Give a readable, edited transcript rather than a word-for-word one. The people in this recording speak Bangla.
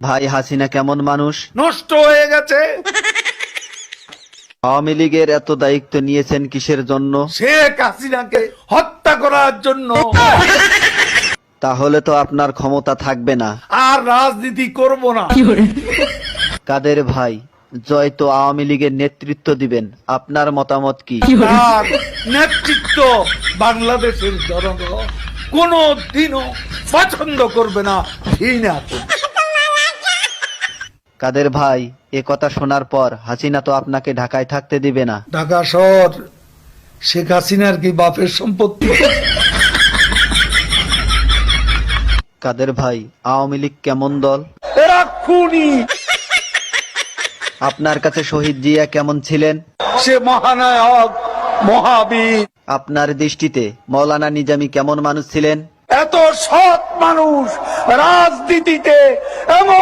ভাই হাসিনা কেমন মানুষ? নষ্ট হয়ে গেছে। আওয়ামী লীগের এত দায়িত্ব নিয়েছেন কিসের জন্য? শেখ হাসিনাকে হত্যা করার জন্য। তাহলে তো আপনার ক্ষমতা থাকবে না। আর রাজনীতি করব না। কাদের ভাই, জয় তো আওয়ামী লীগের নেতৃত্ব দিবেন, আপনার মতামত কি? তার নেতৃত্ব বাংলাদেশের জনগণ কোনো দিনও পছন্দ করবে না, ঘৃণা করবে। কাদের ভাই, এ কথা শোনার পর হাসিনা তো আপনাকে ঢাকায় থাকতে দিবে না। ঢাকা শহর শেখ হাসিনার কি বাপের সম্পত্তি? কাদের ভাই, আওয়ামী লীগ কেমন দল? এরা খুনি। আপনার কাছে শহীদ জিয়া কেমন ছিলেন? সে মহানায়ক, মহাবীর। আপনার দৃষ্টিতে মৌলানা নিজামী কেমন মানুষ ছিলেন? এত সৎ মানুষ রাজনীতিতে এমন